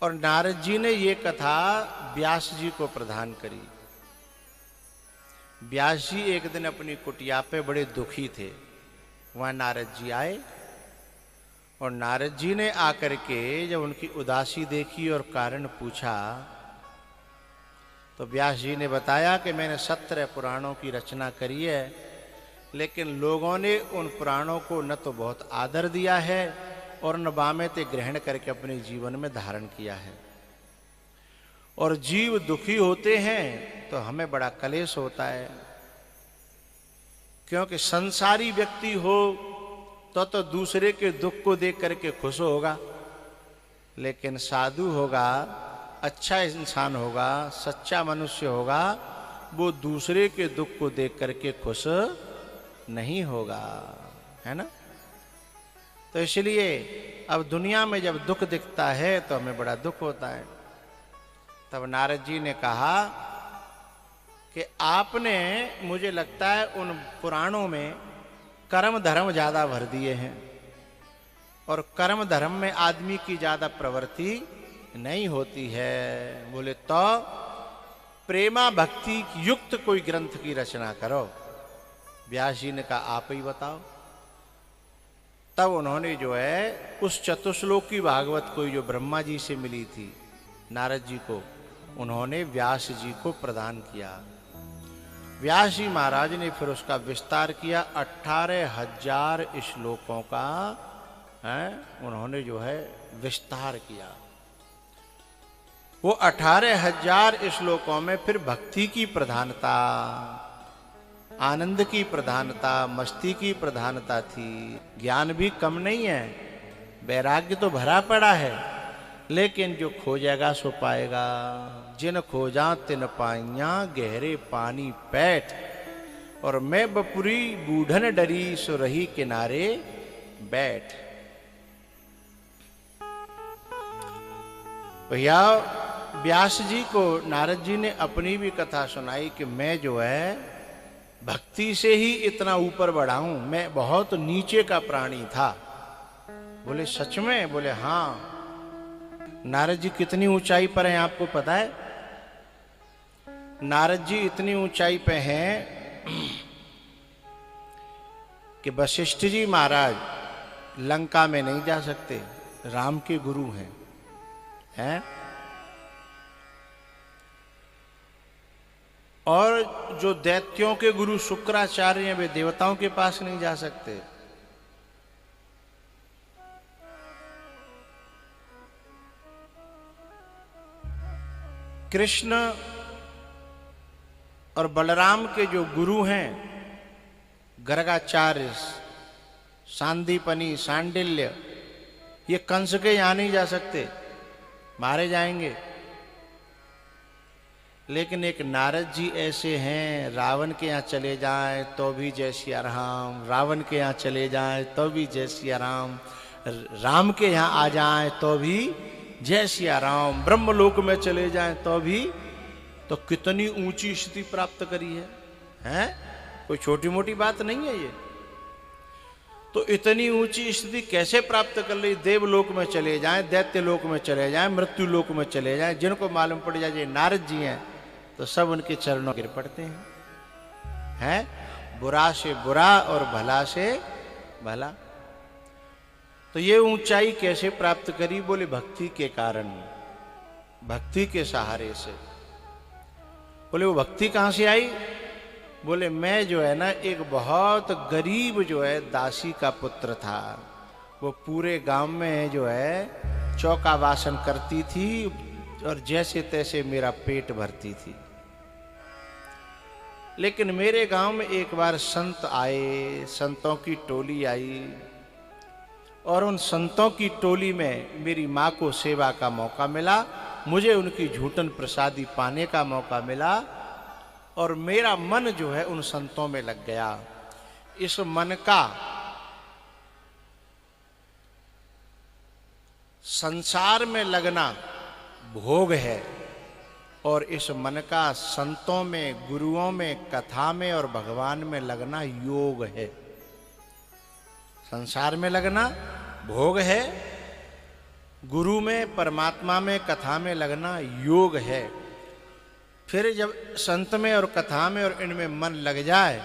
और नारद जी ने ये कथा व्यास जी को प्रदान करी। व्यास जी एक दिन अपनी कुटिया पे बड़े दुखी थे। वहां नारद जी आए और नारद जी ने आकर के जब उनकी उदासी देखी और कारण पूछा तो व्यास जी ने बताया कि मैंने 17 पुराणों की रचना करी है, लेकिन लोगों ने उन पुराणों को न तो बहुत आदर दिया है और न बामेते ग्रहण करके अपने जीवन में धारण किया है। और जीव दुखी होते हैं तो हमें बड़ा कलेश होता है, क्योंकि संसारी व्यक्ति हो तो दूसरे के दुख को देख करके खुश होगा, लेकिन साधु होगा, अच्छा इंसान होगा, सच्चा मनुष्य होगा, वो दूसरे के दुख को देख करके खुश नहीं होगा, है ना। तो इसलिए अब दुनिया में जब दुख दिखता है तो हमें बड़ा दुख होता है। तब नारद जी ने कहा कि आपने, मुझे लगता है उन पुराणों में कर्म धर्म ज्यादा भर दिए हैं और कर्म धर्म में आदमी की ज्यादा प्रवृत्ति नहीं होती है। बोले तो प्रेमा भक्ति युक्त कोई ग्रंथ की रचना करो। व्यास जी ने कहा आप ही बताओ। तब उन्होंने जो है उस चतुश्लोकी भागवत को जो ब्रह्मा जी से मिली थी नारद जी को, उन्होंने व्यास जी को प्रदान किया। व्यास जी महाराज ने फिर उसका विस्तार किया। 18,000 श्लोकों का उन्होंने जो है विस्तार किया। वो 18,000 श्लोकों में फिर भक्ति की प्रधानता, आनंद की प्रधानता, मस्ती की प्रधानता थी। ज्ञान भी कम नहीं है, वैराग्य तो भरा पड़ा है, लेकिन जो खोजेगा सो पाएगा। जिन खोजा तिन पाइया गहरे पानी पैठ, और मैं बपुरी बूढ़न डरी सो रही किनारे बैठ। भैया व्यास जी को नारद जी ने अपनी भी कथा सुनाई कि मैं जो है भक्ति से ही इतना ऊपर बढ़ा हूं, मैं बहुत नीचे का प्राणी था। बोले सच में? बोले हाँ। नारद जी कितनी ऊंचाई पर हैं आपको पता है? नारद जी इतनी ऊंचाई पे हैं कि वशिष्ठ जी महाराज लंका में नहीं जा सकते, राम के गुरु हैं। और जो दैत्यों के गुरु शुक्राचार्य हैं वे देवताओं के पास नहीं जा सकते। कृष्ण और बलराम के जो गुरु हैं गर्गाचार्य, सांदीपनी, सांडिल्य, ये कंस के यहां नहीं जा सकते, मारे जाएंगे। लेकिन एक नारद जी ऐसे हैं, रावण के यहाँ चले जाएं तो भी जय सिया राम, रावण के यहाँ चले जाएं तो भी जय सिया राम, राम के यहाँ आ जाएं तो भी जय सिया राम, ब्रह्मलोक में चले जाएं तो भी। तो कितनी ऊंची स्थिति प्राप्त करी है? कोई छोटी मोटी बात नहीं है ये। तो इतनी ऊंची स्थिति कैसे प्राप्त कर ली? देवलोक में चले जाएं, दैत्य लोक में चले जाएं, मृत्यु लोक में चले जाएं, जिनको मालूम पड़ जाए ये नारद जी हैं तो सब उनके चरणों गिर पड़ते हैं। बुरा से बुरा और भला से भला। तो ये ऊंचाई कैसे प्राप्त करी? बोले भक्ति के कारण, भक्ति के सहारे से। बोले वो भक्ति कहां से आई? बोले मैं जो है ना एक बहुत गरीब जो है दासी का पुत्र था। वो पूरे गांव में जो है चौका वासन करती थी और जैसे तैसे मेरा पेट भरती थी। लेकिन मेरे गांव में एक बार संत आए, संतों की टोली आई, और उन संतों की टोली में मेरी माँ को सेवा का मौका मिला, मुझे उनकी झूठन प्रसादी पाने का मौका मिला, और मेरा मन जो है उन संतों में लग गया। इस मन का संसार में लगना भोग है, और इस मन का संतों में, गुरुओं में, कथा में और भगवान में लगना योग है। संसार में लगना भोग है गुरु में, परमात्मा में, कथा में लगना योग है। फिर जब संत में और कथा में और इनमें मन लग जाए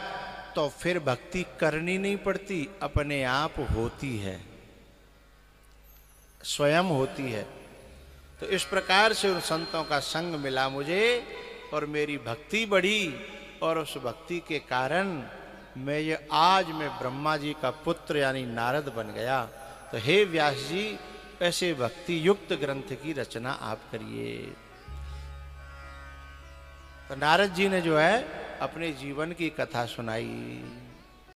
तो फिर भक्ति करनी नहीं पड़ती, अपने आप होती है, स्वयं होती है। तो इस प्रकार से उन संतों का संग मिला मुझे और मेरी भक्ति बढ़ी, और उस भक्ति के कारण आज मैं ब्रह्मा जी का पुत्र यानी नारद बन गया। तो हे व्यास जी, ऐसे भक्ति युक्त ग्रंथ की रचना आप करिए। तो नारद जी ने जो है अपने जीवन की कथा सुनाई।